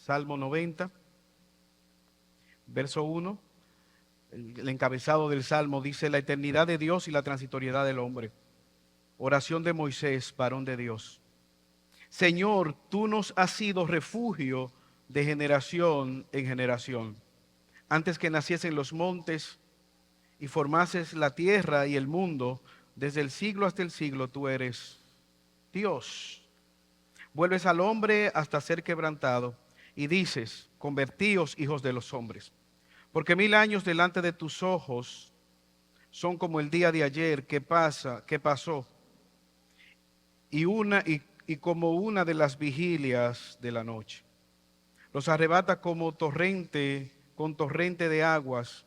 Salmo 90, verso 1. El encabezado del Salmo dice: la eternidad de Dios y la transitoriedad del hombre. Oración de Moisés, varón de Dios. Señor, tú nos has sido refugio de generación en generación. Antes que naciesen los montes y formases la tierra y el mundo, desde el siglo hasta el siglo tú eres Dios. Vuelves al hombre hasta ser quebrantado y dices: convertíos, hijos de los hombres. Porque 1000 años delante de tus ojos son como el día de ayer que pasó, y como una de las vigilias de la noche. Los arrebata como torrente, con torrente de aguas.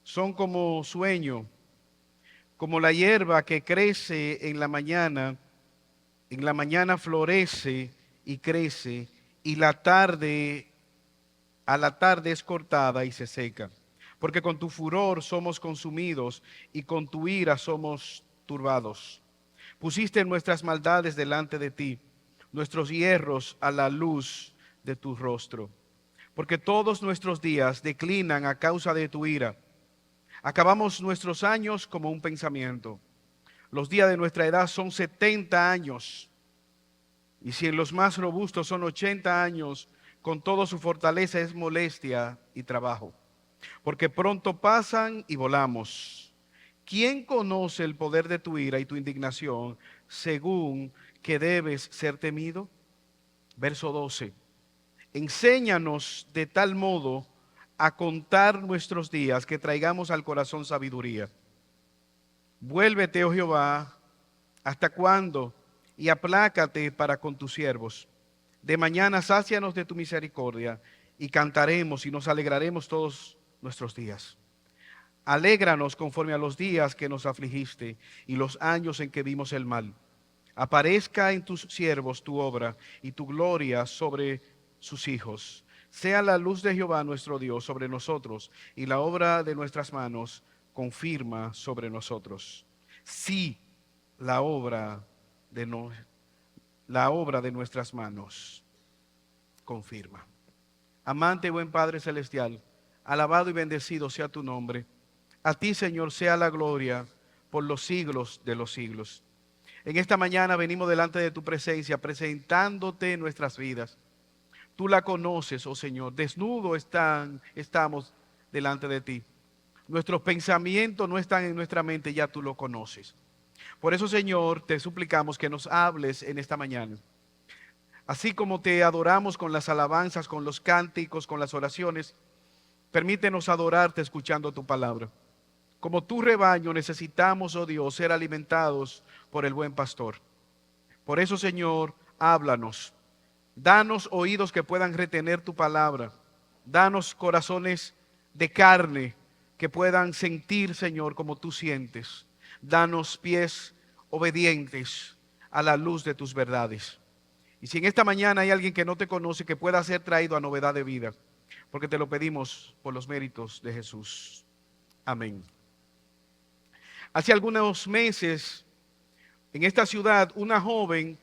Son como sueño, como la hierba que crece en la mañana florece y crece, y a la tarde es cortada y se seca. Porque con tu furor somos consumidos y con tu ira somos turbados. Pusiste nuestras maldades delante de ti, nuestros hierros a la luz de tu rostro. Porque todos nuestros días declinan a causa de tu ira. Acabamos nuestros años como un pensamiento. Los días de nuestra edad son 70 años. Y si en los más robustos son 80 años, con toda su fortaleza es molestia y trabajo. Porque pronto pasan y volamos. ¿Quién conoce el poder de tu ira y tu indignación, según que debes ser temido? Verso 12. Enséñanos de tal modo a contar nuestros días que traigamos al corazón sabiduría. Vuélvete, oh Jehová, ¿hasta cuándo? Y aplácate para con tus siervos. De mañana sácianos de tu misericordia y cantaremos y nos alegraremos todos nuestros días. Alégranos conforme a los días que nos afligiste y los años en que vimos el mal. Aparezca en tus siervos tu obra y tu gloria sobre sus hijos. Sea la luz de Jehová nuestro Dios sobre nosotros y la obra de nuestras manos confirma sobre nosotros. Sí, la obra de nuestras manos confirma. Amante y buen Padre Celestial, alabado y bendecido sea tu nombre. A ti, Señor, sea la gloria por los siglos de los siglos. En esta mañana venimos delante de tu presencia, presentándote nuestras vidas. Tú la conoces, oh Señor. Desnudos estamos delante de ti. Nuestros pensamientos no están en nuestra mente, ya tú lo conoces. Por eso, Señor, te suplicamos que nos hables en esta mañana. Así como te adoramos con las alabanzas, con los cánticos, con las oraciones, permítenos adorarte escuchando tu palabra. Como tu rebaño necesitamos, oh Dios, ser alimentados por el buen pastor. Por eso, Señor, háblanos. Danos oídos que puedan retener tu palabra. Danos corazones de carne que puedan sentir, Señor, como tú sientes. Danos pies obedientes a la luz de tus verdades. Y si en esta mañana hay alguien que no te conoce, que pueda ser traído a novedad de vida, porque te lo pedimos por los méritos de Jesús. Amén. Hace algunos meses, en esta ciudad, una joven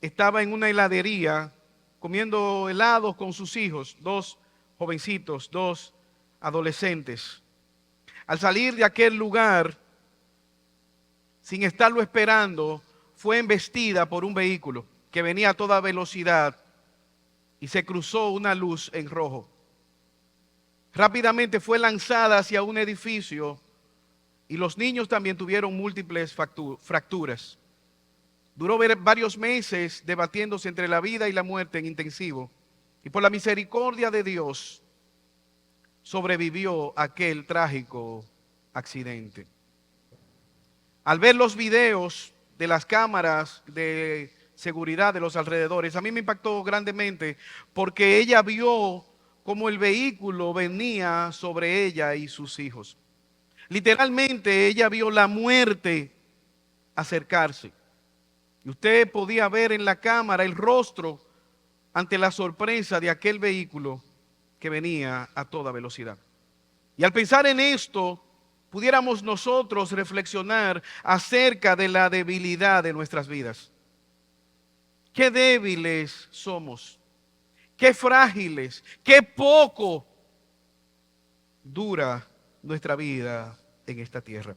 estaba en una heladería comiendo helados con sus hijos, 2 jovencitos, 2 adolescentes. Al salir de aquel lugar, sin estarlo esperando, fue embestida por un vehículo que venía a toda velocidad y se cruzó una luz en rojo. Rápidamente fue lanzada hacia un edificio y los niños también tuvieron múltiples fracturas. Duró varios meses debatiéndose entre la vida y la muerte en intensivo. Y por la misericordia de Dios sobrevivió aquel trágico accidente. Al ver los videos de las cámaras de seguridad de los alrededores, a mí me impactó grandemente porque ella vio cómo el vehículo venía sobre ella y sus hijos. Literalmente ella vio la muerte acercarse. Y usted podía ver en la cámara el rostro ante la sorpresa de aquel vehículo que venía a toda velocidad. Y al pensar en esto, pudiéramos nosotros reflexionar acerca de la debilidad de nuestras vidas. Qué débiles somos. qué frágiles, qué poco dura nuestra vida en esta tierra.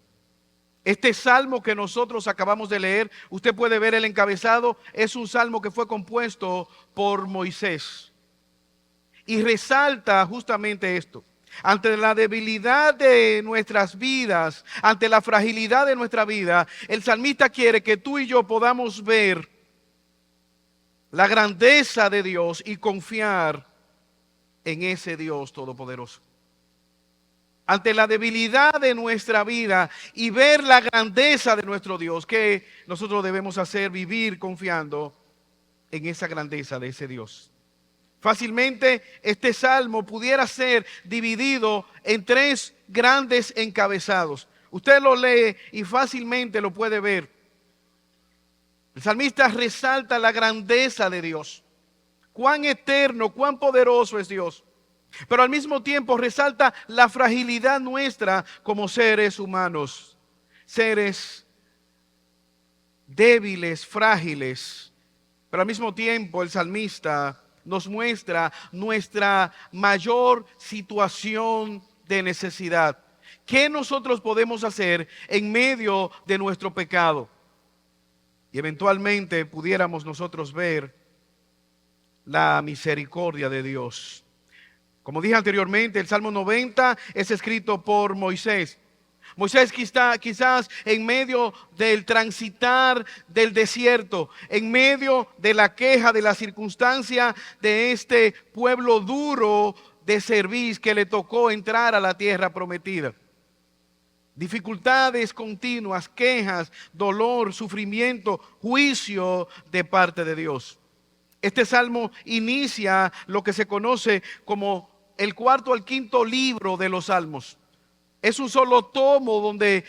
Este salmo que nosotros acabamos de leer, usted puede ver el encabezado, es un salmo que fue compuesto por Moisés. Y resalta justamente esto. Ante la debilidad de nuestras vidas, ante la fragilidad de nuestra vida, el salmista quiere que tú y yo podamos ver la grandeza de Dios y confiar en ese Dios todopoderoso. Ante la debilidad de nuestra vida y ver la grandeza de nuestro Dios, que nosotros debemos hacer, vivir confiando en esa grandeza de ese Dios. Fácilmente este salmo pudiera ser dividido en tres grandes encabezados. Usted lo lee y fácilmente lo puede ver. El salmista resalta la grandeza de Dios. Cuán eterno, cuán poderoso es Dios. Pero al mismo tiempo resalta la fragilidad nuestra como seres humanos. Seres débiles, frágiles. Pero al mismo tiempo el salmista nos muestra nuestra mayor situación de necesidad. ¿Qué nosotros podemos hacer en medio de nuestro pecado? Y eventualmente pudiéramos nosotros ver la misericordia de Dios. Como dije anteriormente, el Salmo 90 es escrito por Moisés. Moisés quizás en medio del transitar del desierto, en medio de la queja, de la circunstancia de este pueblo duro de cerviz que le tocó entrar a la tierra prometida. Dificultades continuas, quejas, dolor, sufrimiento, juicio de parte de Dios. Este salmo inicia lo que se conoce como el cuarto al quinto libro de los salmos. Es un solo tomo donde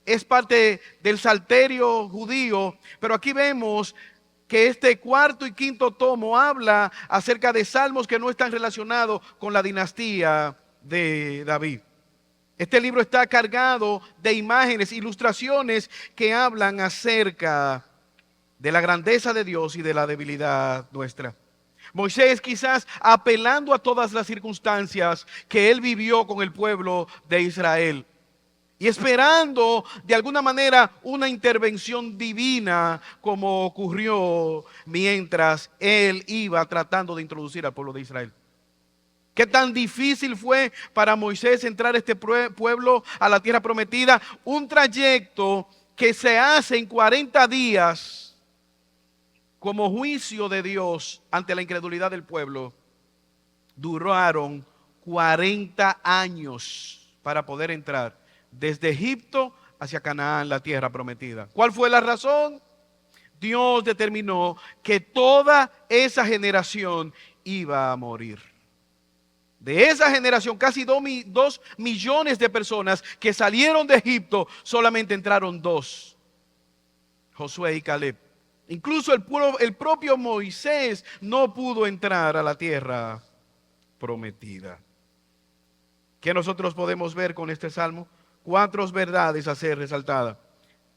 es parte del salterio judío, pero aquí vemos que este cuarto y quinto tomo habla acerca de salmos que no están relacionados con la dinastía de David. Este libro está cargado de imágenes, ilustraciones que hablan acerca de la grandeza de Dios y de la debilidad nuestra. Moisés quizás apelando a todas las circunstancias que él vivió con el pueblo de Israel y esperando de alguna manera una intervención divina como ocurrió mientras él iba tratando de introducir al pueblo de Israel. ¿Qué tan difícil fue para Moisés entrar a este pueblo a la tierra prometida? Un trayecto que se hace en 40 días como juicio de Dios ante la incredulidad del pueblo. Duraron 40 años para poder entrar desde Egipto hacia Canaán, la tierra prometida. ¿Cuál fue la razón? Dios determinó que toda esa generación iba a morir. De esa generación, casi 2 millones de personas que salieron de Egipto, solamente entraron 2, Josué y Caleb. Incluso el propio Moisés no pudo entrar a la tierra prometida. ¿Qué nosotros podemos ver con este salmo? 4 verdades a ser resaltadas.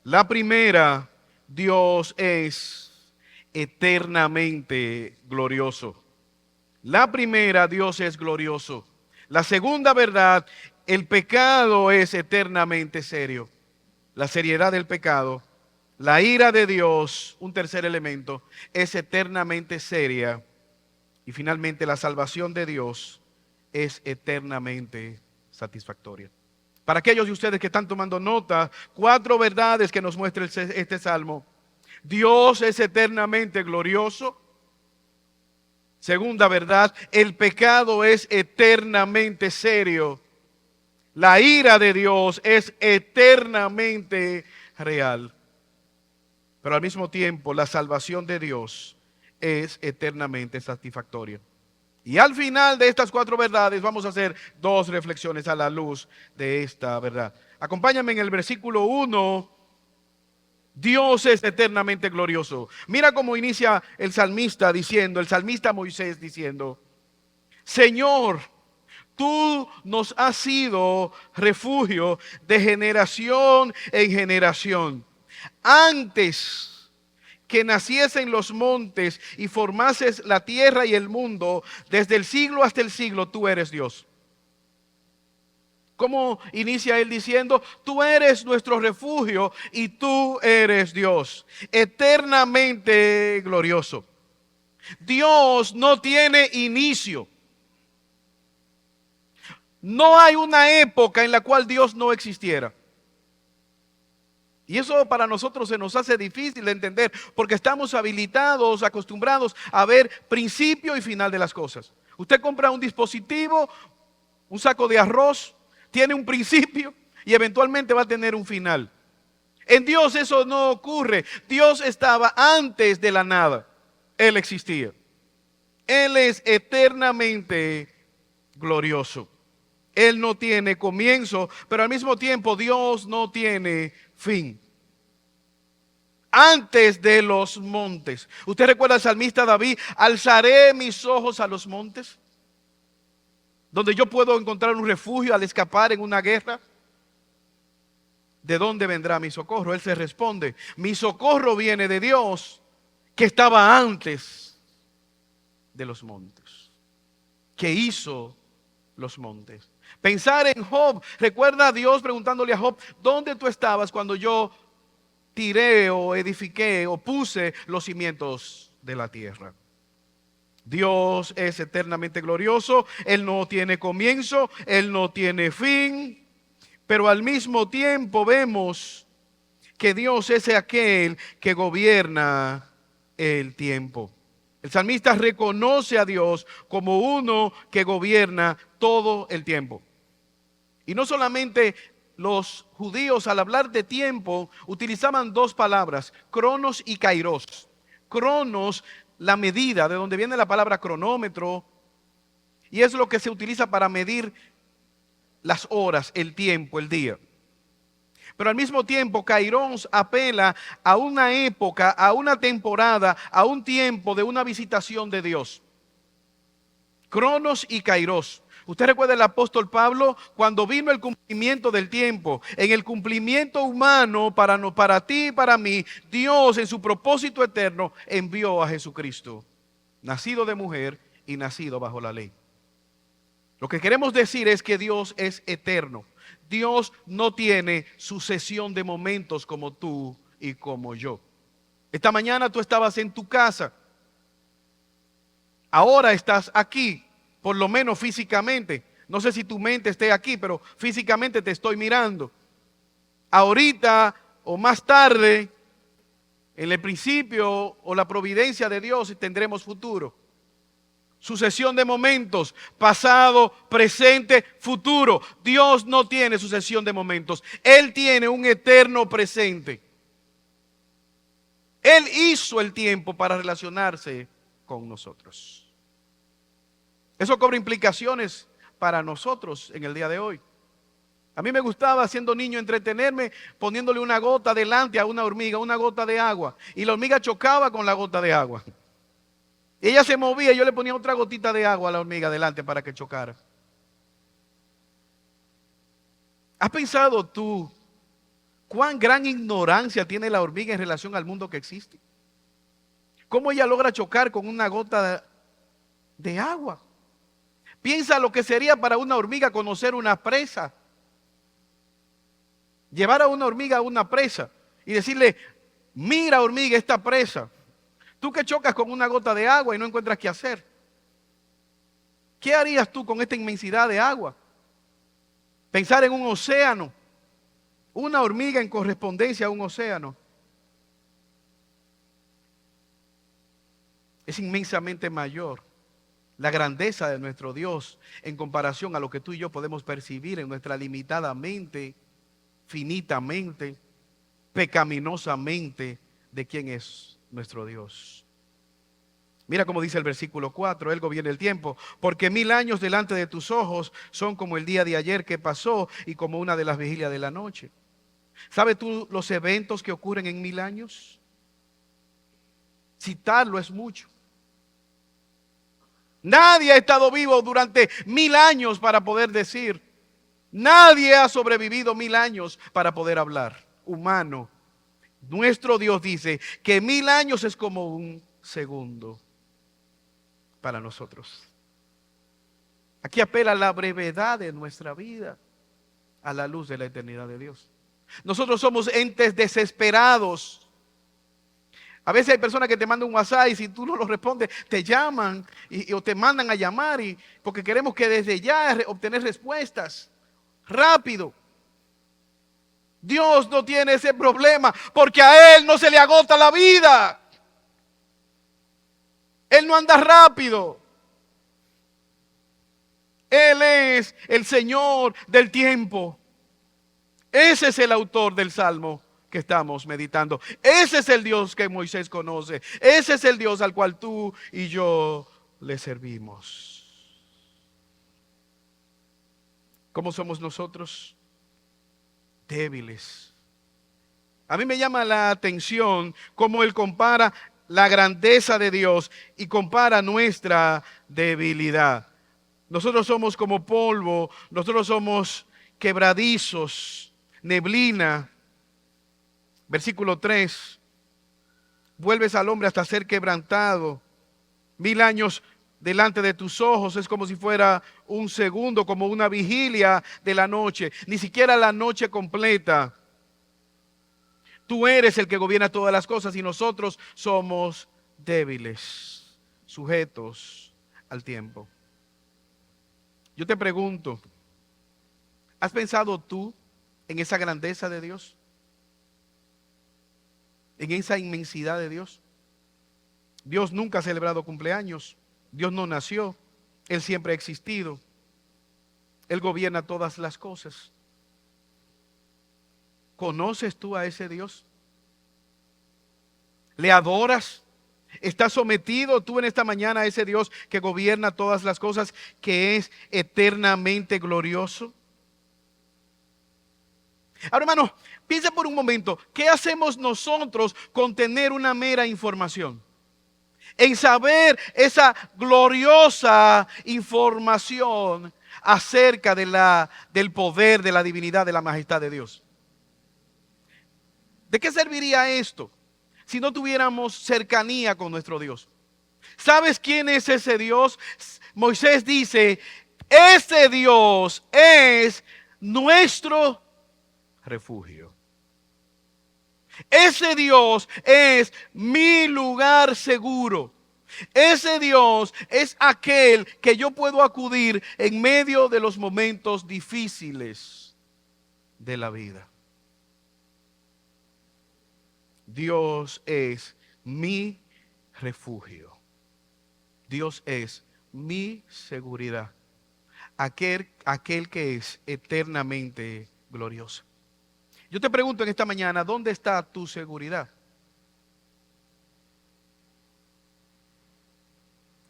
La primera, Dios es eternamente glorioso. La primera, Dios es glorioso. La segunda verdad, el pecado es eternamente serio. La seriedad del pecado. La ira de Dios, un tercer elemento, es eternamente seria. Y finalmente la salvación de Dios es eternamente satisfactoria. Para aquellos de ustedes que están tomando nota, 4 verdades que nos muestra este salmo. Dios es eternamente glorioso. Segunda verdad, el pecado es eternamente serio. La ira de Dios es eternamente real. Pero al mismo tiempo, la salvación de Dios es eternamente satisfactoria. Y al final de estas 4 verdades vamos a hacer 2 reflexiones a la luz de esta verdad. Acompáñame en el versículo 1. Dios es eternamente glorioso. Mira cómo inicia el salmista Moisés diciendo: Señor, tú nos has sido refugio de generación en generación. Antes que naciesen los montes y formases la tierra y el mundo, desde el siglo hasta el siglo, tú eres Dios. ¿Cómo inicia él diciendo? Tú eres nuestro refugio y tú eres Dios, eternamente glorioso. Dios no tiene inicio. No hay una época en la cual Dios no existiera. Y eso para nosotros se nos hace difícil de entender porque estamos habilitados, acostumbrados a ver principio y final de las cosas. Usted compra un dispositivo, un saco de arroz, tiene un principio y eventualmente va a tener un final. En Dios eso no ocurre. Dios estaba antes de la nada. Él existía. Él es eternamente glorioso. Él no tiene comienzo, pero al mismo tiempo Dios no tiene fin. Antes de los montes. ¿Usted recuerda al salmista David? Alzaré mis ojos a los montes, donde yo puedo encontrar un refugio al escapar en una guerra. ¿De dónde vendrá mi socorro? Él se responde, mi socorro viene de Dios, que estaba antes de los montes, que hizo los montes. Pensar en Job, recuerda a Dios preguntándole a Job, ¿dónde tú estabas cuando yo tiré o edifiqué o puse los cimientos de la tierra? Dios es eternamente glorioso, Él no tiene comienzo, Él no tiene fin, pero al mismo tiempo vemos que Dios es aquel que gobierna el tiempo. El salmista reconoce a Dios como uno que gobierna todo el tiempo. Y no solamente los judíos al hablar de tiempo utilizaban dos palabras, cronos y kairos. Cronos, la medida, de donde viene la palabra cronómetro, y es lo que se utiliza para medir las horas, el tiempo, el día. Pero al mismo tiempo, kairos apela a una época, a una temporada, a un tiempo de una visitación de Dios. Cronos y kairos. Usted recuerda el apóstol Pablo cuando vino el cumplimiento del tiempo, en el cumplimiento humano para ti y para mí, Dios en su propósito eterno envió a Jesucristo, nacido de mujer y nacido bajo la ley. Lo que queremos decir es que Dios es eterno. Dios no tiene sucesión de momentos como tú y como yo. Esta mañana tú estabas en tu casa. Ahora estás aquí, por lo menos físicamente. No sé si tu mente esté aquí, pero físicamente te estoy mirando. Ahorita o más tarde, en el principio o la providencia de Dios, tendremos futuro. Sucesión de momentos, pasado, presente, futuro. Dios no tiene sucesión de momentos. Él tiene un eterno presente. Él hizo el tiempo para relacionarse con nosotros. Eso cobra implicaciones para nosotros en el día de hoy. A mí me gustaba, siendo niño, entretenerme poniéndole una gota delante a una hormiga, una gota de agua. Y la hormiga chocaba con la gota de agua. Ella se movía y yo le ponía otra gotita de agua a la hormiga delante para que chocara. ¿Has pensado tú cuán gran ignorancia tiene la hormiga en relación al mundo que existe? ¿Cómo ella logra chocar con una gota de agua? Piensa lo que sería para una hormiga conocer una presa. Llevar a una hormiga a una presa y decirle, mira hormiga esta presa. Tú que chocas con una gota de agua y no encuentras qué hacer. ¿Qué harías tú con esta inmensidad de agua? Pensar en un océano. Una hormiga en correspondencia a un océano. Es inmensamente mayor la grandeza de nuestro Dios en comparación a lo que tú y yo podemos percibir en nuestra limitada mente, finitamente, pecaminosamente, de quién es nuestro Dios. Mira cómo dice el versículo 4, Él gobierna el tiempo, porque 1000 años delante de tus ojos son como el día de ayer que pasó y como una de las vigilias de la noche. ¿Sabes tú los eventos que ocurren en 1000 años? Citarlo es mucho. Nadie ha estado vivo durante 1000 años para poder decir. Nadie ha sobrevivido 1000 años para poder hablar. Humano. Nuestro Dios dice que 1000 años es como un segundo para nosotros. Aquí apela a la brevedad de nuestra vida a la luz de la eternidad de Dios. Nosotros somos entes desesperados. A veces hay personas que te mandan un WhatsApp y si tú no lo respondes, te llaman o te mandan a llamar porque queremos que desde ya obtener respuestas rápido. Dios no tiene ese problema porque a Él no se le agota la vida. Él no anda rápido. Él es el Señor del tiempo. Ese es el autor del Salmo que estamos meditando. Ese es el Dios que Moisés conoce. Ese es el Dios al cual tú y yo le servimos. ¿Cómo somos nosotros? Débiles. A mí me llama la atención cómo Él compara la grandeza de Dios y compara nuestra debilidad. Nosotros somos como polvo, nosotros somos quebradizos, neblina. Versículo 3. Vuelves al hombre hasta ser quebrantado. 1000 años delante de tus ojos es como si fuera un segundo, como una vigilia de la noche. Ni siquiera la noche completa. Tú eres el que gobierna todas las cosas y nosotros somos débiles, sujetos al tiempo. Yo te pregunto, ¿has pensado tú en esa grandeza de Dios? ¿En esa inmensidad de Dios? Dios nunca ha celebrado cumpleaños. Dios no nació. Él siempre ha existido. Él gobierna todas las cosas. ¿Conoces tú a ese Dios? ¿Le adoras? ¿Estás sometido tú en esta mañana a ese Dios que gobierna todas las cosas, que es eternamente glorioso? Ahora, hermano, piensa por un momento, ¿qué hacemos nosotros con tener una mera información? En saber esa gloriosa información acerca del poder, de la divinidad, de la majestad de Dios. ¿De qué serviría esto si no tuviéramos cercanía con nuestro Dios? ¿Sabes quién es ese Dios? Moisés dice, ese Dios es nuestro refugio. Ese Dios es mi lugar seguro. Ese Dios es aquel que yo puedo acudir en medio de los momentos difíciles de la vida. Dios es mi refugio. Dios es mi seguridad. Aquel que es eternamente glorioso. Yo te pregunto en esta mañana, ¿dónde está tu seguridad?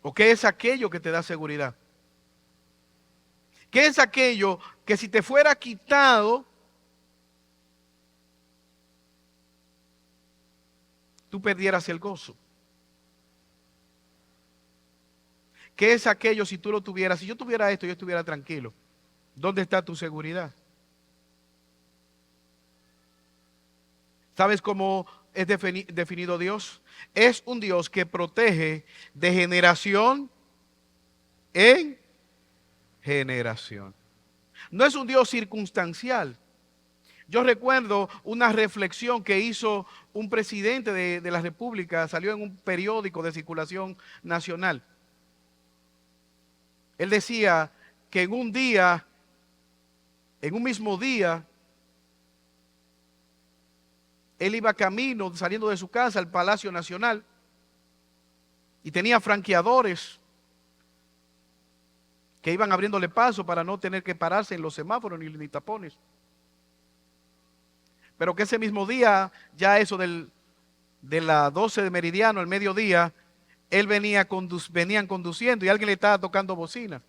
¿O qué es aquello que te da seguridad? ¿Qué es aquello que si te fuera quitado, tú perdieras el gozo? ¿Qué es aquello si tú lo tuvieras? Si yo tuviera esto, yo estuviera tranquilo. ¿Dónde está tu seguridad? ¿Sabes cómo es definido Dios? Es un Dios que protege de generación en generación. No es un Dios circunstancial. Yo recuerdo una reflexión que hizo un presidente de la República, salió en un periódico de circulación nacional. Él decía que en un mismo día, él iba camino, saliendo de su casa al Palacio Nacional, y tenía franqueadores que iban abriéndole paso para no tener que pararse en los semáforos ni tapones. Pero que ese mismo día, ya eso de las 12 de meridiano, al mediodía, él venían conduciendo y alguien le estaba tocando bocina.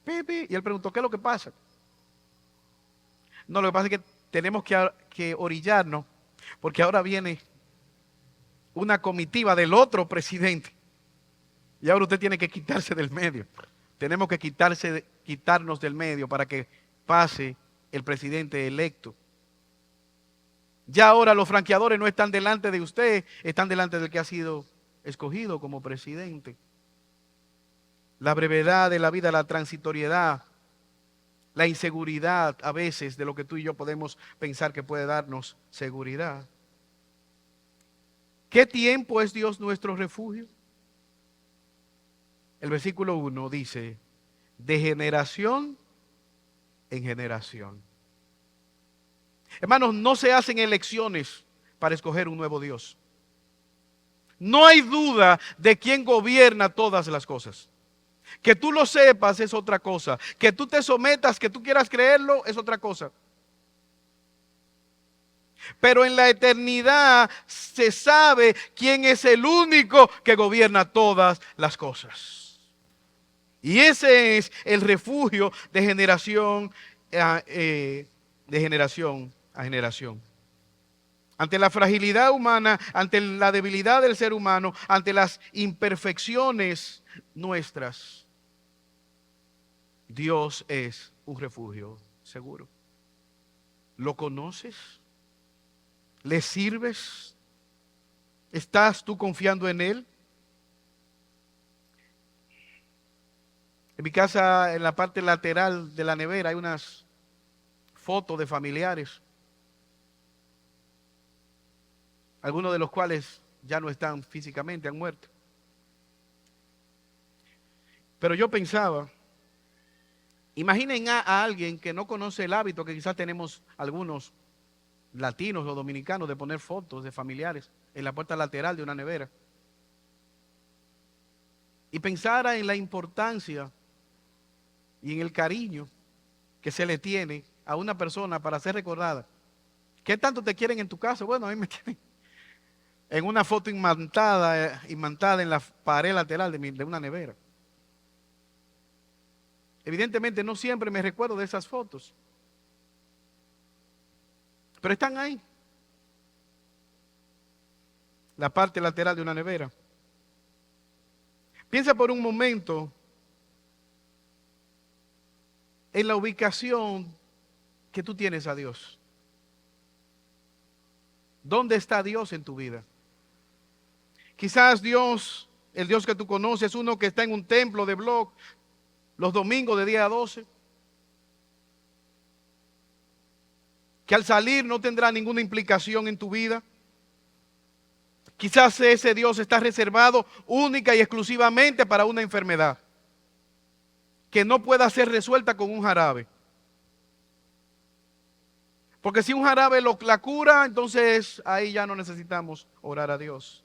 Y él preguntó, ¿qué es lo que pasa? No, lo que pasa es que tenemos que orillarnos, porque ahora viene una comitiva del otro presidente. Y ahora usted tiene que quitarse del medio. Tenemos que quitarnos del medio para que pase el presidente electo. Ya ahora los franqueadores no están delante de usted, están delante del que ha sido escogido como presidente. La brevedad de la vida, la transitoriedad, la inseguridad a veces de lo que tú y yo podemos pensar que puede darnos seguridad. ¿Qué tiempo es Dios nuestro refugio? El versículo 1 dice, de generación en generación. Hermanos, no se hacen elecciones para escoger un nuevo Dios. No hay duda de quién gobierna todas las cosas. Que tú lo sepas es otra cosa. Que tú te sometas, que tú quieras creerlo, es otra cosa. Pero en la eternidad se sabe quién es el único que gobierna todas las cosas. Y ese es el refugio de generación a generación. Ante la fragilidad humana, ante la debilidad del ser humano, ante las imperfecciones nuestras, Dios es un refugio seguro. ¿Lo conoces? ¿Le sirves? ¿Estás tú confiando en Él? En mi casa, en la parte lateral de la nevera, hay unas fotos de familiares, algunos de los cuales ya no están físicamente, han muerto. Pero yo pensaba, imaginen a alguien que no conoce el hábito que quizás tenemos algunos latinos o dominicanos de poner fotos de familiares en la puerta lateral de una nevera. Y pensara en la importancia y en el cariño que se le tiene a una persona para ser recordada. ¿Qué tanto te quieren en tu casa? Bueno, a mí me tienen en una foto imantada en la pared lateral de una nevera. Evidentemente no siempre me recuerdo de esas fotos, pero están ahí. La parte lateral de una nevera. Piensa por un momento en la ubicación que tú tienes a Dios. ¿Dónde está Dios en tu vida? Quizás Dios, el Dios que tú conoces, es uno que está en un templo de blog los domingos de 10 a 12, que al salir no tendrá ninguna implicación en tu vida. Quizás ese Dios está reservado única y exclusivamente para una enfermedad que no pueda ser resuelta con un jarabe. Porque si un jarabe la cura, entonces ahí ya no necesitamos orar a Dios.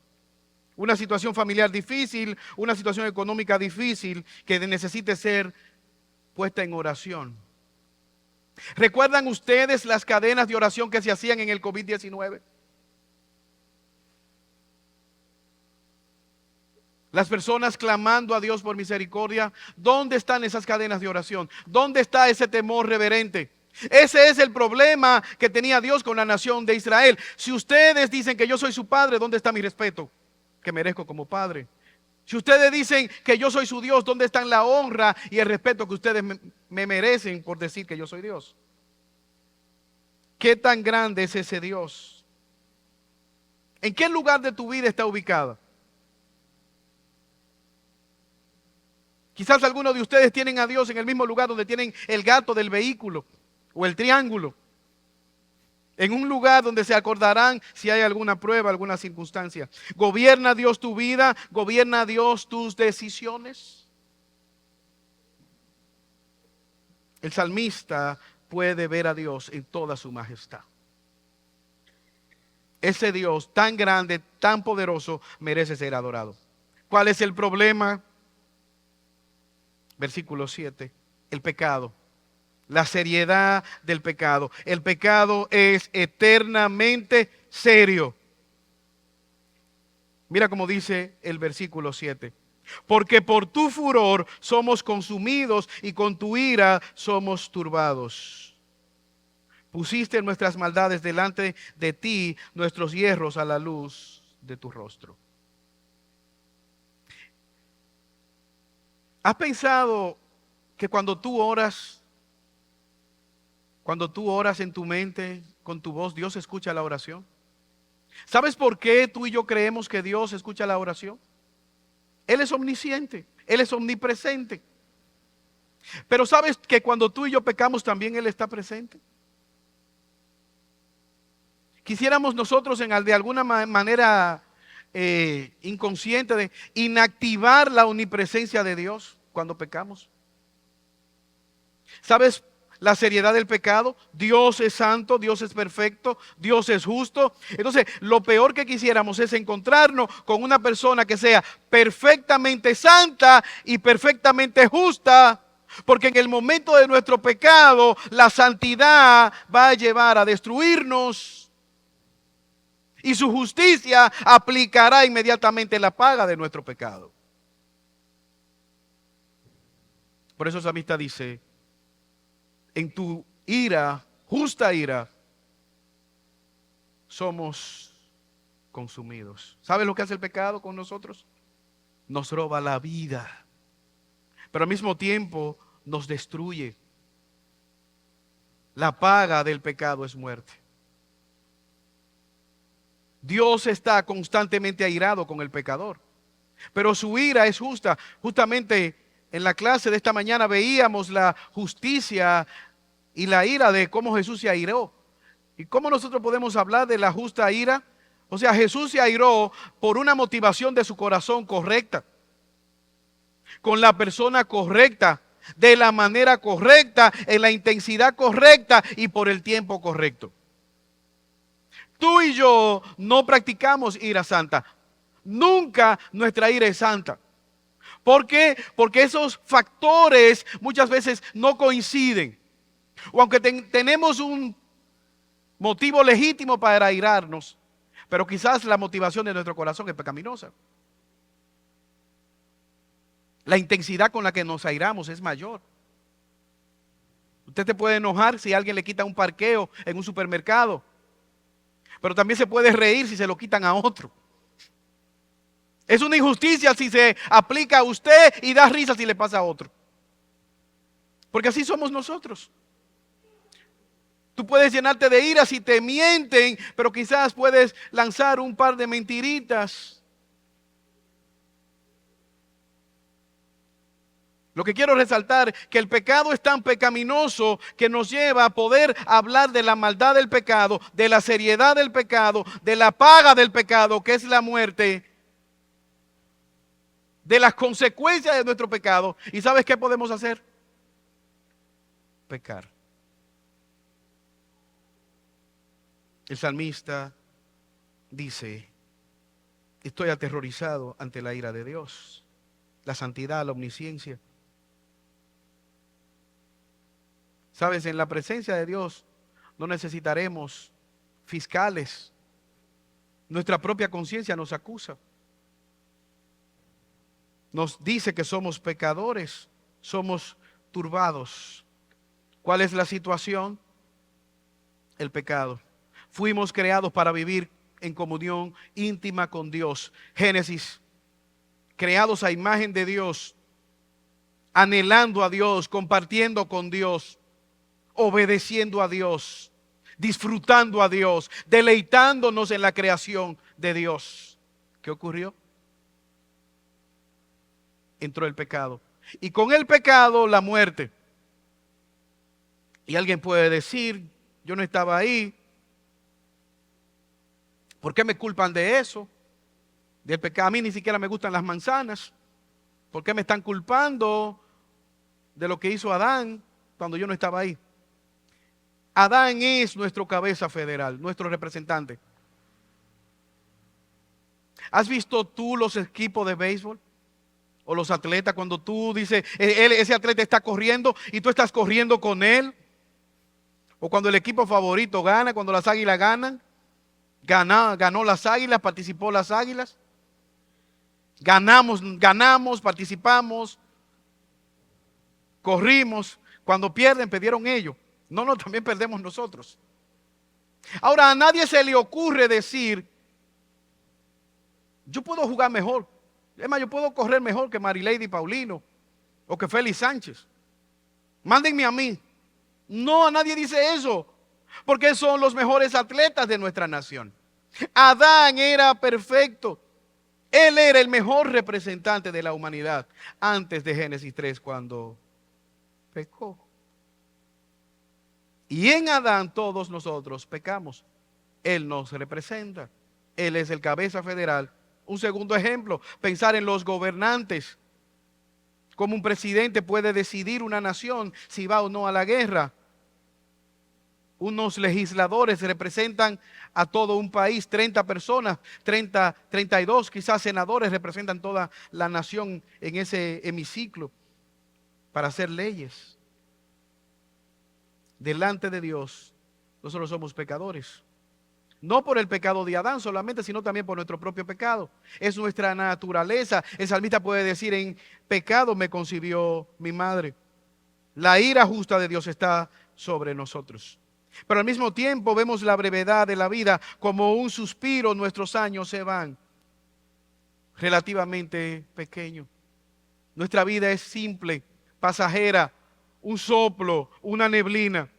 Una situación familiar difícil, una situación económica difícil que necesite ser puesta en oración. ¿Recuerdan ustedes las cadenas de oración que se hacían en el COVID-19? Las personas clamando a Dios por misericordia. ¿Dónde están esas cadenas de oración? ¿Dónde está ese temor reverente? Ese es el problema que tenía Dios con la nación de Israel. Si ustedes dicen que yo soy su padre, ¿dónde está mi respeto que merezco como padre? Si ustedes dicen que yo soy su Dios, ¿dónde están la honra y el respeto que ustedes me merecen por decir que yo soy Dios? ¿Qué tan grande es ese Dios? ¿En qué lugar de tu vida está ubicada? Quizás algunos de ustedes tienen a Dios en el mismo lugar donde tienen el gato del vehículo o el triángulo. En un lugar donde se acordarán si hay alguna prueba, alguna circunstancia. ¿Gobierna Dios tu vida? ¿Gobierna Dios tus decisiones? El salmista puede ver a Dios en toda su majestad. Ese Dios tan grande, tan poderoso, merece ser adorado. ¿Cuál es el problema? Versículo 7, el pecado. La seriedad del pecado. El pecado es eternamente serio. Mira cómo dice el versículo 7. Porque por tu furor somos consumidos y con tu ira somos turbados. Pusiste nuestras maldades delante de ti, nuestros hierros a la luz de tu rostro. ¿Has pensado que cuando tú oras en tu mente, con tu voz, Dios escucha la oración. ¿Sabes por qué tú y yo creemos que Dios escucha la oración? Él es omnisciente, Él es omnipresente. Pero ¿sabes que cuando tú y yo pecamos también Él está presente? Quisiéramos nosotros de alguna manera inconsciente de inactivar la omnipresencia de Dios cuando pecamos. ¿Sabes la seriedad del pecado? Dios es santo, Dios es perfecto, Dios es justo. Entonces, lo peor que quisiéramos es encontrarnos con una persona que sea perfectamente santa y perfectamente justa, porque en el momento de nuestro pecado, la santidad va a llevar a destruirnos. Y su justicia aplicará inmediatamente la paga de nuestro pecado. Por eso esa amistad dice, en tu ira, justa ira, somos consumidos. ¿Sabes lo que hace el pecado con nosotros? Nos roba la vida, pero al mismo tiempo nos destruye. La paga del pecado es muerte. Dios está constantemente airado con el pecador, pero su ira es justa. Justamente en la clase de esta mañana veíamos la justicia y la ira de cómo Jesús se airó. ¿Y cómo nosotros podemos hablar de la justa ira? O sea, Jesús se airó por una motivación de su corazón correcta, con la persona correcta, de la manera correcta, en la intensidad correcta y por el tiempo correcto. Tú y yo no practicamos ira santa. Nunca nuestra ira es santa. ¿Por qué? Porque esos factores muchas veces no coinciden. O aunque tenemos un motivo legítimo para airarnos, pero quizás la motivación de nuestro corazón es pecaminosa. La intensidad con la que nos airamos es mayor. Usted se puede enojar si alguien le quita un parqueo en un supermercado, pero también se puede reír si se lo quitan a otro. Es una injusticia si se aplica a usted y da risa si le pasa a otro. Porque así somos nosotros. Tú puedes llenarte de ira si te mienten, pero quizás puedes lanzar un par de mentiritas. Lo que quiero resaltar es que el pecado es tan pecaminoso que nos lleva a poder hablar de la maldad del pecado, de la seriedad del pecado, de la paga del pecado, que es la muerte, de las consecuencias de nuestro pecado. ¿Y sabes qué podemos hacer? Pecar. El salmista dice, estoy aterrorizado ante la ira de Dios, la santidad, la omnisciencia. Sabes, en la presencia de Dios no necesitaremos fiscales. Nuestra propia conciencia nos acusa. Nos dice que somos pecadores, somos turbados. ¿Cuál es la situación? El pecado. Fuimos creados para vivir en comunión íntima con Dios. Génesis. Creados a imagen de Dios, anhelando a Dios, compartiendo con Dios, obedeciendo a Dios, disfrutando a Dios, deleitándonos en la creación de Dios. ¿Qué ocurrió? Entró el pecado. Y con el pecado, la muerte. Y alguien puede decir, yo no estaba ahí. ¿Por qué me culpan de eso? Del pecado. A mí ni siquiera me gustan las manzanas. ¿Por qué me están culpando de lo que hizo Adán cuando yo no estaba ahí? Adán es nuestro cabeza federal, nuestro representante. ¿Has visto tú los equipos de béisbol? O los atletas, cuando tú dices, ese atleta está corriendo y tú estás corriendo con él. O cuando el equipo favorito gana, cuando las águilas ganan. Ganó las águilas, participó las águilas. Ganamos, participamos, corrimos. Cuando pierden, perdieron ellos. No, también perdemos nosotros. Ahora, a nadie se le ocurre decir, yo puedo jugar mejor. Es más, yo puedo correr mejor que Marilady Paulino o que Félix Sánchez. Mándenme a mí. No, a nadie dice eso. porque son los mejores atletas de nuestra nación. Adán era perfecto. Él era el mejor representante de la humanidad antes de Génesis 3 cuando pecó. Y en Adán todos nosotros pecamos. Él nos representa. Él es el cabeza federal. Un segundo ejemplo, pensar en los gobernantes. Cómo un presidente puede decidir una nación si va o no a la guerra. Unos legisladores representan a todo un país, 30 personas, 32 quizás senadores representan toda la nación en ese hemiciclo para hacer leyes. Delante de Dios, nosotros somos pecadores. No por el pecado de Adán solamente, sino también por nuestro propio pecado. Es nuestra naturaleza. El salmista puede decir, en pecado me concibió mi madre. La ira justa de Dios está sobre nosotros. Pero al mismo tiempo vemos la brevedad de la vida como un suspiro. Nuestros años se van relativamente pequeño. Nuestra vida es simple, pasajera, un soplo, una neblina.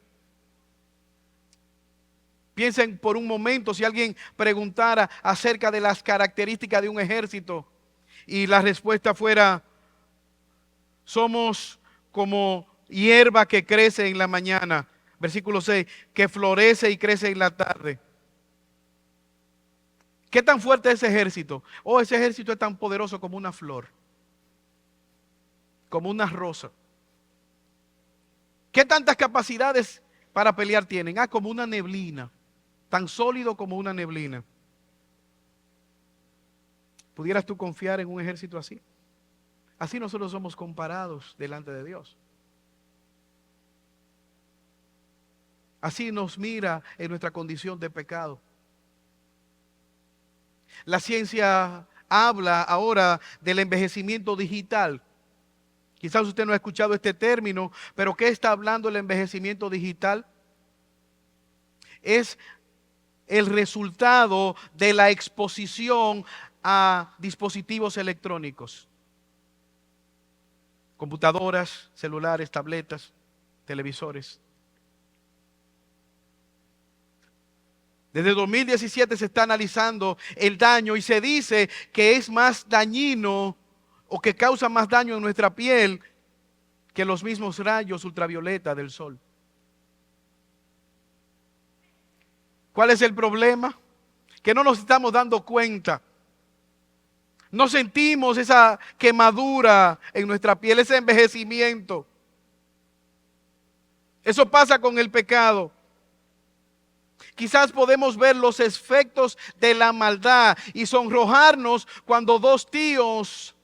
Piensen por un momento si alguien preguntara acerca de las características de un ejército y la respuesta fuera, somos como hierba que crece en la mañana. Versículo 6, que florece y crece en la tarde. ¿Qué tan fuerte es ese ejército? Oh, ese ejército es tan poderoso como una flor, como una rosa. ¿Qué tantas capacidades para pelear tienen? Ah, como una neblina, tan sólido como una neblina. ¿Pudieras tú confiar en un ejército así? Así nosotros somos comparados delante de Dios. Así nos mira en nuestra condición de pecado. La ciencia habla ahora del envejecimiento digital. Quizás usted no ha escuchado este término, pero ¿qué está hablando el envejecimiento digital? Es el resultado de la exposición a dispositivos electrónicos. Computadoras, celulares, tabletas, televisores. Desde 2017 se está analizando el daño y se dice que es más dañino o que causa más daño en nuestra piel que los mismos rayos ultravioleta del sol. ¿Cuál es el problema? Que no nos estamos dando cuenta. No sentimos esa quemadura en nuestra piel, ese envejecimiento. Eso pasa con el pecado. Quizás podemos ver los efectos de la maldad y sonrojarnos cuando dos tíos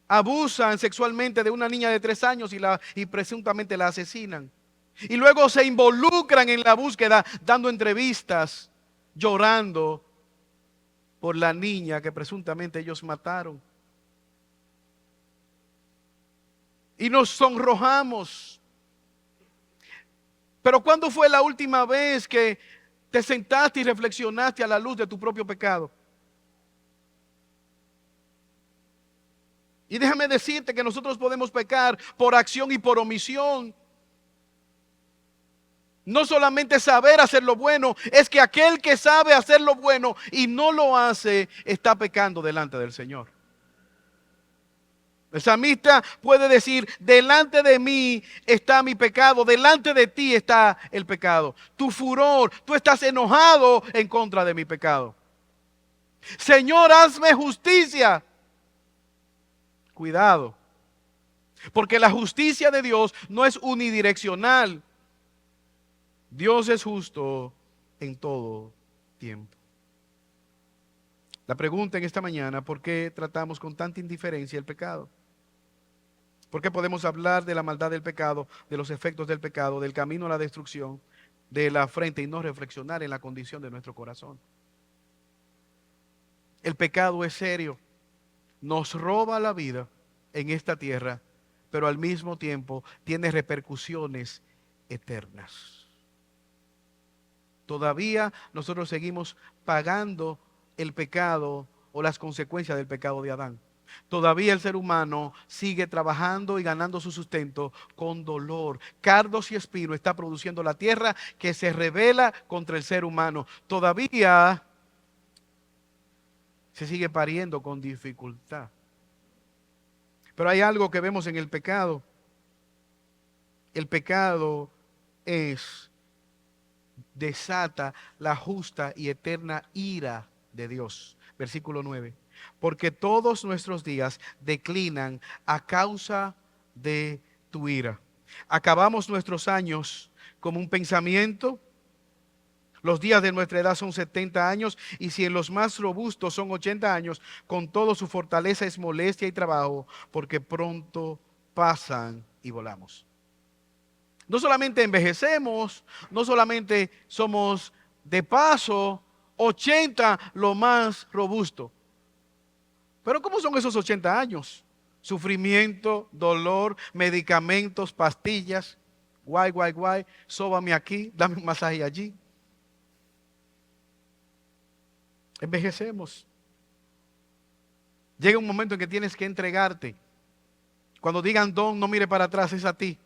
abusan sexualmente de una niña de 3 años y presuntamente la asesinan. Y luego se involucran en la búsqueda, dando entrevistas, llorando por la niña que presuntamente ellos mataron. Y nos sonrojamos. Pero ¿cuándo fue la última vez que te sentaste y reflexionaste a la luz de tu propio pecado? Y déjame decirte que nosotros podemos pecar por acción y por omisión. No solamente saber hacer lo bueno, es que aquel que sabe hacer lo bueno y no lo hace, está pecando delante del Señor. El salmista puede decir, delante de mí está mi pecado, delante de ti está el pecado. Tu furor, tú estás enojado en contra de mi pecado. Señor, hazme justicia. Cuidado, porque la justicia de Dios no es unidireccional. Dios es justo en todo tiempo. La pregunta en esta mañana, ¿por qué tratamos con tanta indiferencia el pecado? ¿Por qué podemos hablar de la maldad del pecado, de los efectos del pecado, del camino a la destrucción, de la afrenta y no reflexionar en la condición de nuestro corazón? El pecado es serio, nos roba la vida en esta tierra, pero al mismo tiempo tiene repercusiones eternas. Todavía nosotros seguimos pagando el pecado o las consecuencias del pecado de Adán. Todavía el ser humano sigue trabajando y ganando su sustento con dolor. Cardos y espino está produciendo la tierra que se rebela contra el ser humano. Todavía se sigue pariendo con dificultad. Pero hay algo que vemos en el pecado. El pecado desata la justa y eterna ira de Dios. Versículo 9. Porque todos nuestros días declinan a causa de tu ira. Acabamos nuestros años como un pensamiento. Los días de nuestra edad son 70 años, y si en los más robustos son 80 años, con todo su fortaleza es molestia y trabajo, porque pronto pasan y volamos. No solamente envejecemos, no solamente somos de paso, 80 lo más robusto. Pero ¿cómo son esos 80 años? Sufrimiento, dolor, medicamentos, pastillas, guay, sóbame aquí, dame un masaje allí. Envejecemos. Llega un momento en que tienes que entregarte. Cuando digan don, no mire para atrás, es a ti.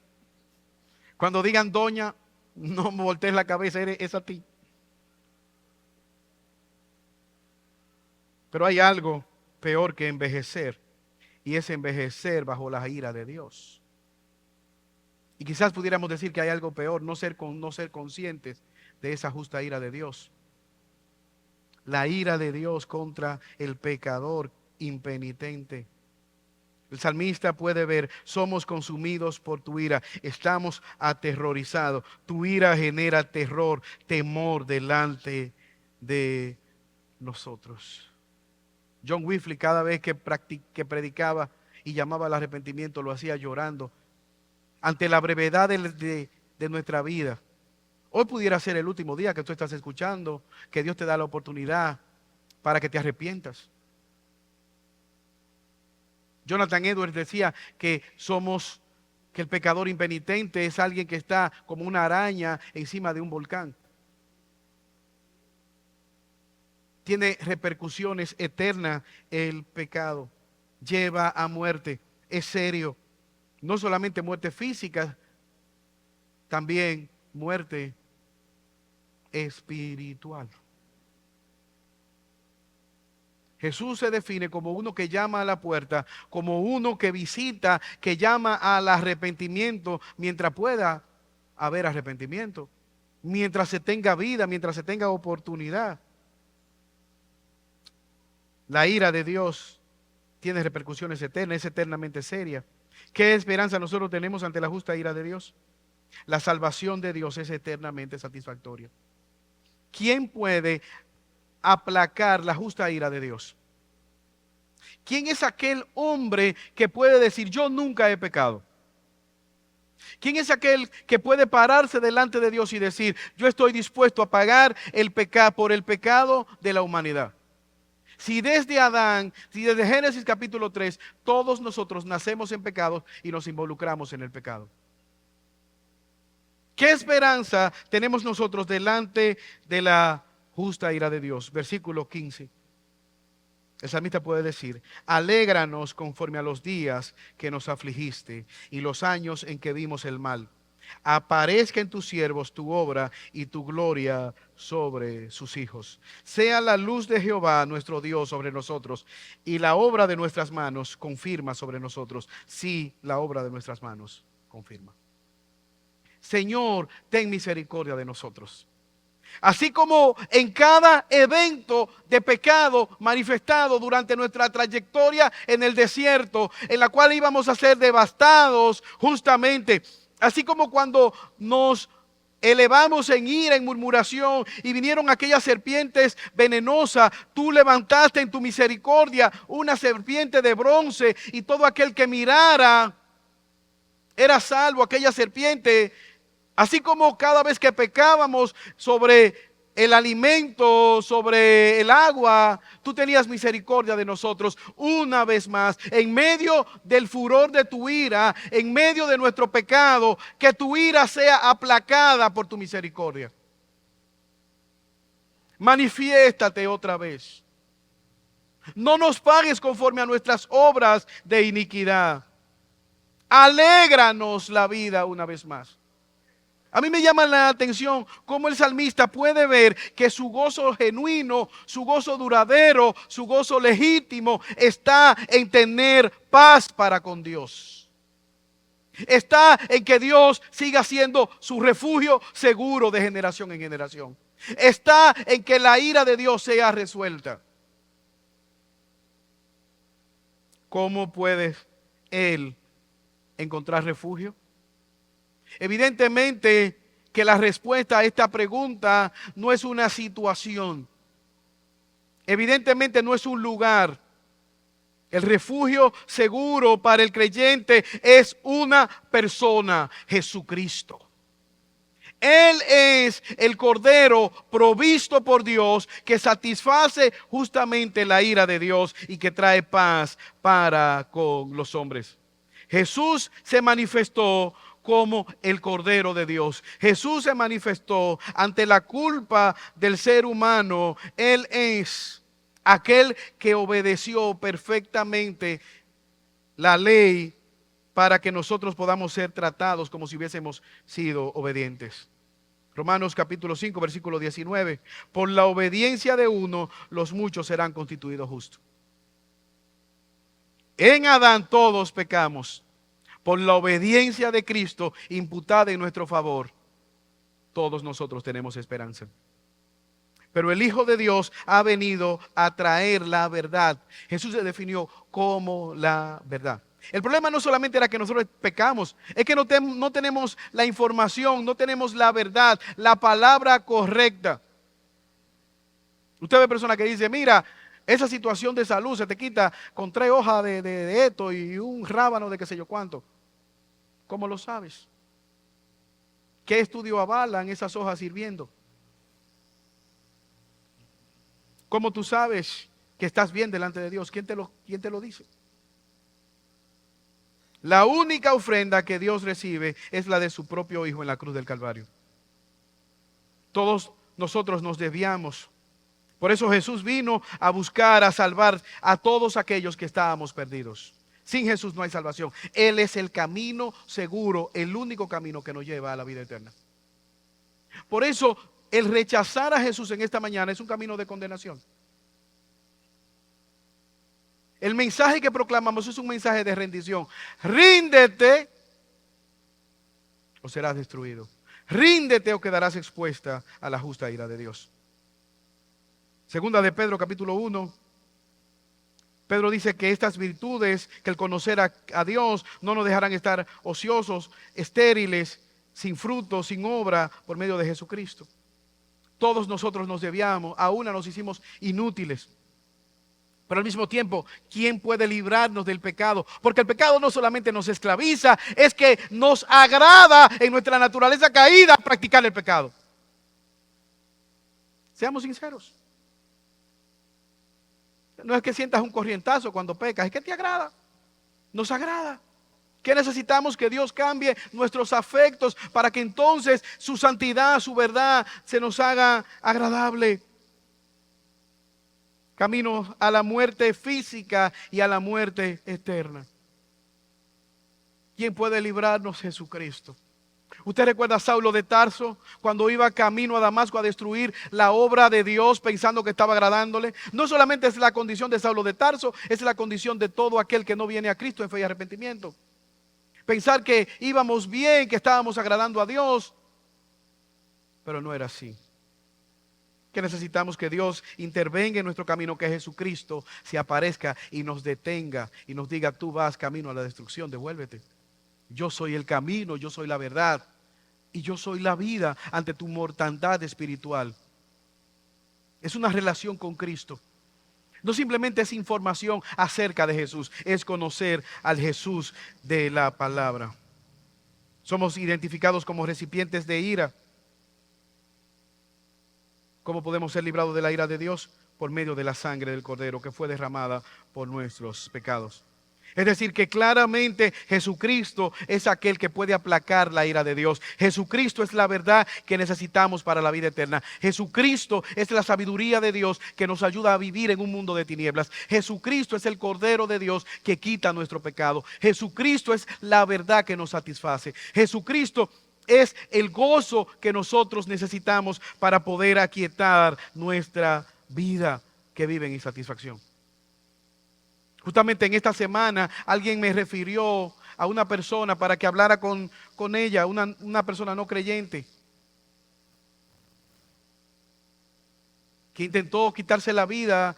Cuando digan doña, no me voltees la cabeza, es a ti. Pero hay algo peor que envejecer, y es envejecer bajo la ira de Dios. Y quizás pudiéramos decir que hay algo peor, no ser conscientes de esa justa ira de Dios. La ira de Dios contra el pecador impenitente. El salmista puede ver: somos consumidos por tu ira, estamos aterrorizados. Tu ira genera terror, temor delante de nosotros. John Wesley, cada vez que predicaba y llamaba al arrepentimiento, lo hacía llorando ante la brevedad de nuestra vida. Hoy pudiera ser el último día que tú estás escuchando, que Dios te da la oportunidad para que te arrepientas. Jonathan Edwards decía que el pecador impenitente es alguien que está como una araña encima de un volcán. Tiene repercusiones eternas el pecado. Lleva a muerte. Es serio. No solamente muerte física, también muerte espiritual. Jesús se define como uno que llama a la puerta, como uno que visita, que llama al arrepentimiento mientras pueda haber arrepentimiento, mientras se tenga vida, mientras se tenga oportunidad. La ira de Dios tiene repercusiones eternas, es eternamente seria. ¿Qué esperanza nosotros tenemos ante la justa ira de Dios? La salvación de Dios es eternamente satisfactoria. ¿Quién puede aplacar la justa ira de Dios? ¿Quién es aquel hombre que puede decir: yo nunca he pecado? ¿Quién es aquel que puede pararse delante de Dios y decir: yo estoy dispuesto a pagar por el pecado de la humanidad? Si desde Adán, si desde Génesis capítulo 3, todos nosotros nacemos en pecado y nos involucramos en el pecado. ¿Qué esperanza tenemos nosotros delante de la justa ira de Dios? Versículo 15. El salmista puede decir: alégranos conforme a los días que nos afligiste y los años en que vimos el mal. Aparezca en tus siervos tu obra y tu gloria sobre sus hijos. Sea la luz de Jehová nuestro Dios sobre nosotros, y la obra de nuestras manos confirma sobre nosotros. Sí, la obra de nuestras manos confirma. Señor, ten misericordia de nosotros. Así como en cada evento de pecado manifestado durante nuestra trayectoria en el desierto, en la cual íbamos a ser devastados justamente, así como cuando nos elevamos en ira, en murmuración, y vinieron aquellas serpientes venenosas, tú levantaste en tu misericordia una serpiente de bronce, y todo aquel que mirara era salvo. Aquella serpiente, así como cada vez que pecábamos sobre el alimento, sobre el agua, tú tenías misericordia de nosotros. Una vez más, en medio del furor de tu ira, en medio de nuestro pecado, que tu ira sea aplacada por tu misericordia. Manifiéstate otra vez. No nos pagues conforme a nuestras obras de iniquidad. Alégranos la vida una vez más. A mí me llama la atención cómo el salmista puede ver que su gozo genuino, su gozo duradero, su gozo legítimo está en tener paz para con Dios. Está en que Dios siga siendo su refugio seguro de generación en generación. Está en que la ira de Dios sea resuelta. ¿Cómo puede él encontrar refugio? Evidentemente que la respuesta a esta pregunta no es una situación. Evidentemente no es un lugar. El refugio seguro para el creyente es una persona, Jesucristo. Él es el Cordero provisto por Dios que satisface justamente la ira de Dios y que trae paz para con los hombres. Jesús se manifestó como el Cordero de Dios. Jesús se manifestó ante la culpa del ser humano. Él es aquel que obedeció perfectamente la ley para que nosotros podamos ser tratados como si hubiésemos sido obedientes. Romanos capítulo 5, versículo 19. Por la obediencia de uno, los muchos serán constituidos justos. En Adán todos pecamos. Por la obediencia de Cristo imputada en nuestro favor, todos nosotros tenemos esperanza. Pero el Hijo de Dios ha venido a traer la verdad. Jesús se definió como la verdad. El problema no solamente era que nosotros pecamos, es que no tenemos la información, no tenemos la verdad, la palabra correcta. Usted ve personas que dicen, mira, esa situación de salud se te quita con 3 hojas de esto y un rábano de qué sé yo cuánto. ¿Cómo lo sabes? ¿Qué estudio avalan esas hojas sirviendo? ¿Cómo tú sabes que estás bien delante de Dios? ¿Quién te lo dice? La única ofrenda que Dios recibe es la de su propio Hijo en la cruz del Calvario. Todos nosotros nos desviamos. Por eso Jesús vino a buscar, a salvar a todos aquellos que estábamos perdidos. Sin Jesús no hay salvación. Él es el camino seguro, el único camino que nos lleva a la vida eterna. Por eso, el rechazar a Jesús en esta mañana es un camino de condenación. El mensaje que proclamamos es un mensaje de rendición. Ríndete o serás destruido. Ríndete o quedarás expuesta a la justa ira de Dios. Segunda de Pedro, capítulo 1. Pedro dice que estas virtudes, que el conocer a Dios, no nos dejarán estar ociosos, estériles, sin fruto, sin obra, por medio de Jesucristo. Todos nosotros nos desviamos, a una nos hicimos inútiles. Pero al mismo tiempo, ¿quién puede librarnos del pecado? Porque el pecado no solamente nos esclaviza, es que nos agrada en nuestra naturaleza caída practicar el pecado. Seamos sinceros. No es que sientas un corrientazo cuando pecas, es que te agrada, nos agrada. ¿Qué necesitamos? Que Dios cambie nuestros afectos para que entonces su santidad, su verdad se nos haga agradable. Camino a la muerte física y a la muerte eterna. ¿Quién puede librarnos? Jesucristo. ¿Usted recuerda a Saulo de Tarso cuando iba camino a Damasco a destruir la obra de Dios pensando que estaba agradándole? No solamente es la condición de Saulo de Tarso, es la condición de todo aquel que no viene a Cristo en fe y arrepentimiento. Pensar que íbamos bien, que estábamos agradando a Dios, pero no era así. Que necesitamos que Dios intervenga en nuestro camino, que Jesucristo se aparezca y nos detenga y nos diga, tú vas camino a la destrucción, devuélvete. Yo soy el camino, yo soy la verdad y yo soy la vida ante tu mortandad espiritual. Es una relación con Cristo. No simplemente es información acerca de Jesús, es conocer al Jesús de la palabra. Somos identificados como recipientes de ira. ¿Cómo podemos ser librados de la ira de Dios? Por medio de la sangre del Cordero que fue derramada por nuestros pecados. Es decir, que claramente Jesucristo es aquel que puede aplacar la ira de Dios. Jesucristo es la verdad que necesitamos para la vida eterna. Jesucristo es la sabiduría de Dios que nos ayuda a vivir en un mundo de tinieblas. Jesucristo es el Cordero de Dios que quita nuestro pecado. Jesucristo es la verdad que nos satisface. Jesucristo es el gozo que nosotros necesitamos para poder aquietar nuestra vida que vive en insatisfacción. Justamente en esta semana alguien me refirió a una persona para que hablara con ella, una persona no creyente, que intentó quitarse la vida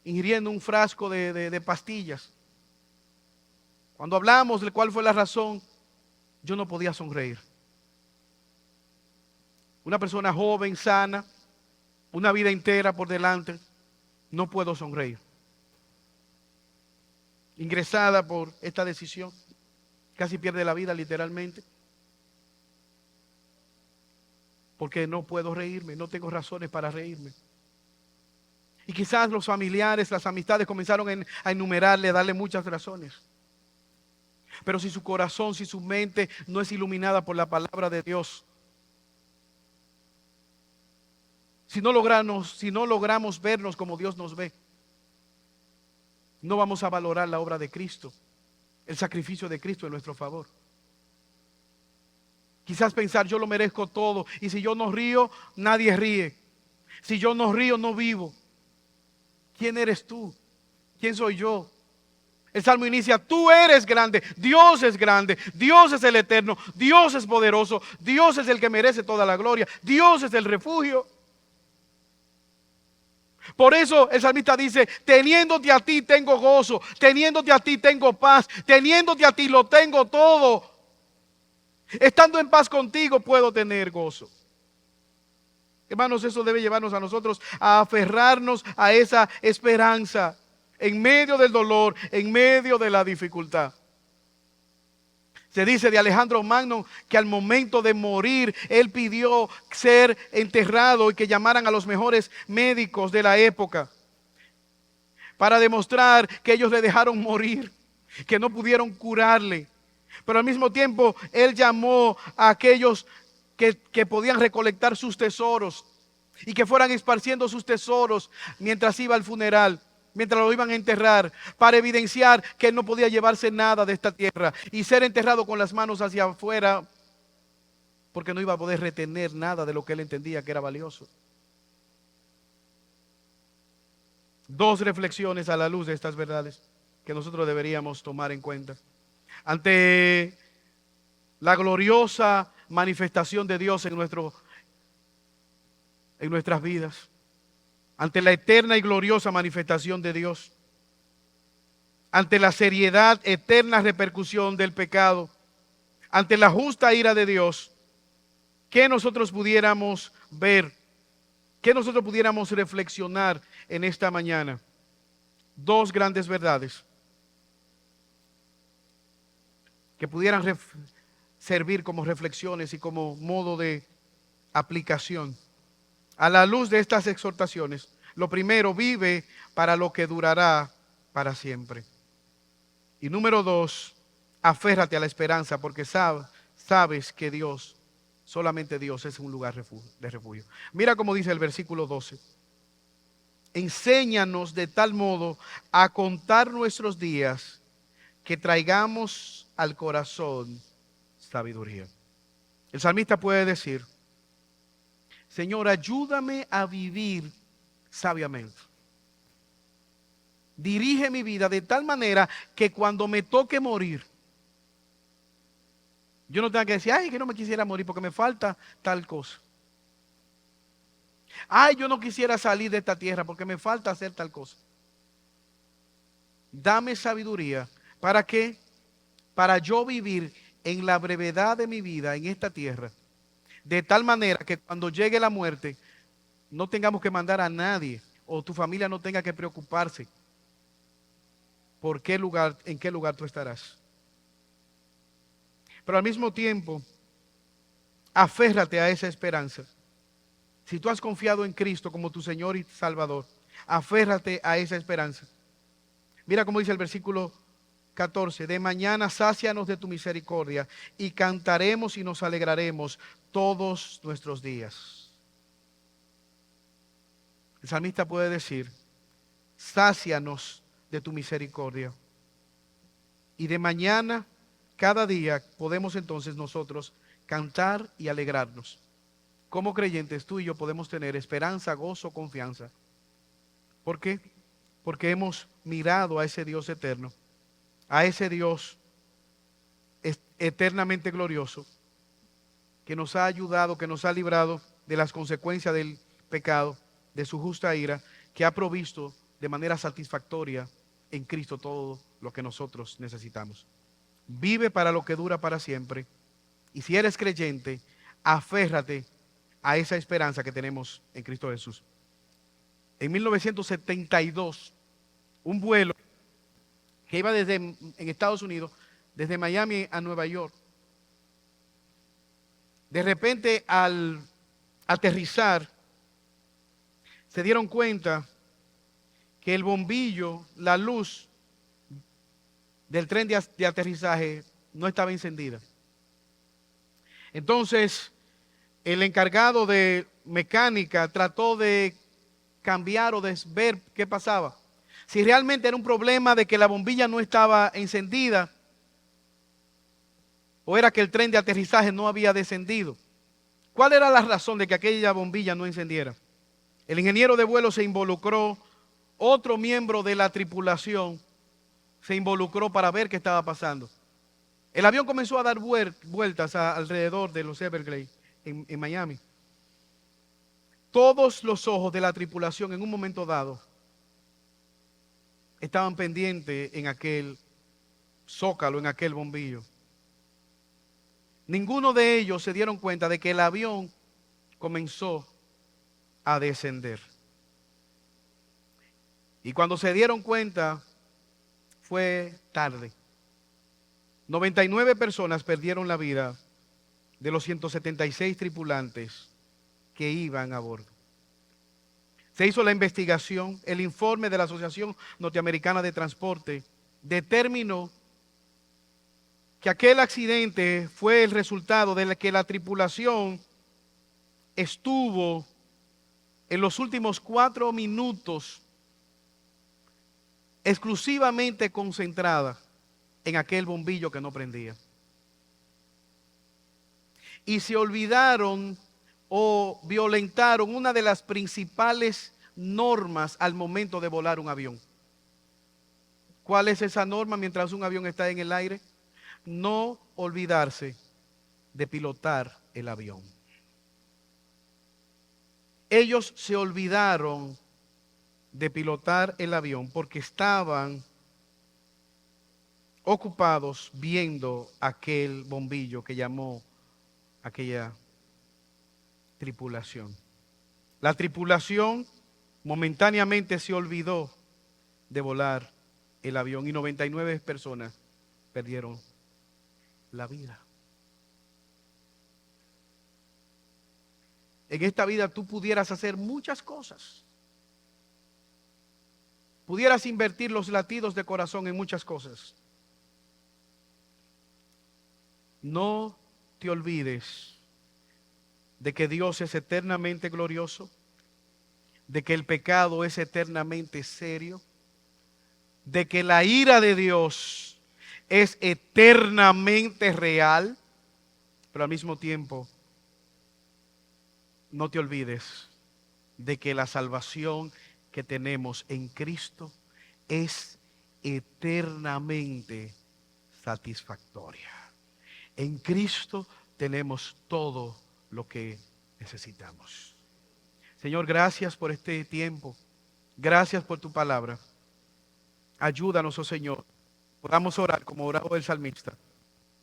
ingiriendo un frasco de pastillas. Cuando hablamos de cuál fue la razón, yo no podía sonreír. Una persona joven, sana, una vida entera por delante, no puedo sonreír. Ingresada por esta decisión, casi pierde la vida literalmente, porque no puedo reírme, no tengo razones para reírme. Y quizás los familiares, las amistades comenzaron a enumerarle, a darle muchas razones. Pero si su corazón, si su mente no es iluminada por la palabra de Dios, si no logramos vernos como Dios nos ve, no vamos a valorar la obra de Cristo, el sacrificio de Cristo en nuestro favor. Quizás pensar, yo lo merezco todo, y si yo no río, nadie ríe. Si yo no río, no vivo. ¿Quién eres tú? ¿Quién soy yo? El Salmo inicia, tú eres grande, Dios es grande, Dios es el eterno, Dios es poderoso, Dios es el que merece toda la gloria, Dios es el refugio. Por eso el salmista dice, teniéndote a ti tengo gozo, teniéndote a ti tengo paz, teniéndote a ti lo tengo todo. Estando en paz contigo puedo tener gozo. Hermanos, eso debe llevarnos a nosotros a aferrarnos a esa esperanza en medio del dolor, en medio de la dificultad. Se dice de Alejandro Magno que al momento de morir, él pidió ser enterrado y que llamaran a los mejores médicos de la época para demostrar que ellos le dejaron morir, que no pudieron curarle. Pero al mismo tiempo, él llamó a aquellos que podían recolectar sus tesoros y que fueran esparciendo sus tesoros mientras iba al funeral, mientras lo iban a enterrar, para evidenciar que él no podía llevarse nada de esta tierra y ser enterrado con las manos hacia afuera, porque no iba a poder retener nada de lo que él entendía que era valioso. Dos reflexiones a la luz de estas verdades que nosotros deberíamos tomar en cuenta. Ante la gloriosa manifestación de Dios en nuestras vidas, ante la eterna y gloriosa manifestación de Dios, ante la seriedad, eterna repercusión del pecado, ante la justa ira de Dios, ¿qué nosotros pudiéramos ver? ¿Qué nosotros pudiéramos reflexionar en esta mañana? Dos grandes verdades que pudieran servir como reflexiones y como modo de aplicación. A la luz de estas exhortaciones, lo primero, vive para lo que durará para siempre. Y número dos, aférrate a la esperanza porque sabes que Dios, solamente Dios es un lugar de refugio. Mira cómo dice el versículo 12. Enséñanos de tal modo a contar nuestros días que traigamos al corazón sabiduría. El salmista puede decir, Señor, ayúdame a vivir sabiamente. Dirige mi vida de tal manera que cuando me toque morir, yo no tenga que decir, ay, que no me quisiera morir porque me falta tal cosa. Ay, yo no quisiera salir de esta tierra porque me falta hacer tal cosa. Dame sabiduría. ¿Para qué? Para yo vivir en la brevedad de mi vida en esta tierra, de tal manera que cuando llegue la muerte, no tengamos que mandar a nadie o tu familia no tenga que preocuparse por qué lugar, en qué lugar tú estarás. Pero al mismo tiempo, aférrate a esa esperanza. Si tú has confiado en Cristo como tu Señor y Salvador, aférrate a esa esperanza. Mira cómo dice el versículo 14, de mañana sácianos de tu misericordia y cantaremos y nos alegraremos todos nuestros días. El salmista puede decir, sácianos de tu misericordia. Y de mañana, cada día, podemos entonces nosotros cantar y alegrarnos. Como creyentes, tú y yo podemos tener esperanza, gozo, confianza. ¿Por qué? Porque hemos mirado a ese Dios eterno, a ese Dios eternamente glorioso, que nos ha ayudado, que nos ha librado de las consecuencias del pecado, de su justa ira, que ha provisto de manera satisfactoria en Cristo todo lo que nosotros necesitamos. Vive para lo que dura para siempre. Y si eres creyente, aférrate a esa esperanza que tenemos en Cristo Jesús. En 1972, un vuelo que iba en Estados Unidos, desde Miami a Nueva York, de repente al aterrizar, se dieron cuenta que el bombillo, la luz del tren de aterrizaje no estaba encendida. Entonces, el encargado de mecánica trató de cambiar o de ver qué pasaba. Si realmente era un problema de que la bombilla no estaba encendida, o era que el tren de aterrizaje no había descendido. ¿Cuál era la razón de que aquella bombilla no encendiera? El ingeniero de vuelo se involucró, otro miembro de la tripulación se involucró para ver qué estaba pasando. El avión comenzó a dar vueltas alrededor de los Everglades en Miami. Todos los ojos de la tripulación en un momento dado estaban pendientes en aquel zócalo, en aquel bombillo. Ninguno de ellos se dieron cuenta de que el avión comenzó a descender. Y cuando se dieron cuenta, fue tarde. 99 personas perdieron la vida de los 176 tripulantes que iban a bordo. Se hizo la investigación, el informe de la Asociación Norteamericana de Transporte determinó que aquel accidente fue el resultado de que la tripulación estuvo en los últimos 4 minutos exclusivamente concentrada en aquel bombillo que no prendía. Y se olvidaron o violentaron una de las principales normas al momento de volar un avión. ¿Cuál es esa norma mientras un avión está en el aire? No olvidarse de pilotar el avión. Ellos se olvidaron de pilotar el avión porque estaban ocupados viendo aquel bombillo que llamó aquella tripulación. La tripulación momentáneamente se olvidó de volar el avión y 99 personas perdieron la vida. En esta vida tú pudieras hacer muchas cosas. Pudieras invertir los latidos de corazón en muchas cosas. No te olvides de que Dios es eternamente glorioso, de que el pecado es eternamente serio, de que la ira de Dios es eternamente real, pero al mismo tiempo no te olvides de que la salvación que tenemos en Cristo es eternamente satisfactoria. En Cristo tenemos todo lo que necesitamos. Señor, gracias por este tiempo. Gracias por tu palabra. Ayúdanos, oh Señor, podamos orar como oraba el salmista.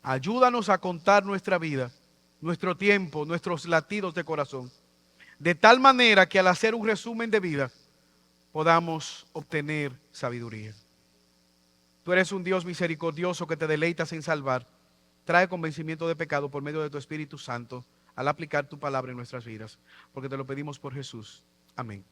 Ayúdanos a contar nuestra vida, nuestro tiempo, nuestros latidos de corazón, de tal manera que al hacer un resumen de vida podamos obtener sabiduría. Tú eres un Dios misericordioso que te deleitas en salvar. Trae convencimiento de pecado por medio de tu Espíritu Santo al aplicar tu palabra en nuestras vidas, porque te lo pedimos por Jesús. Amén.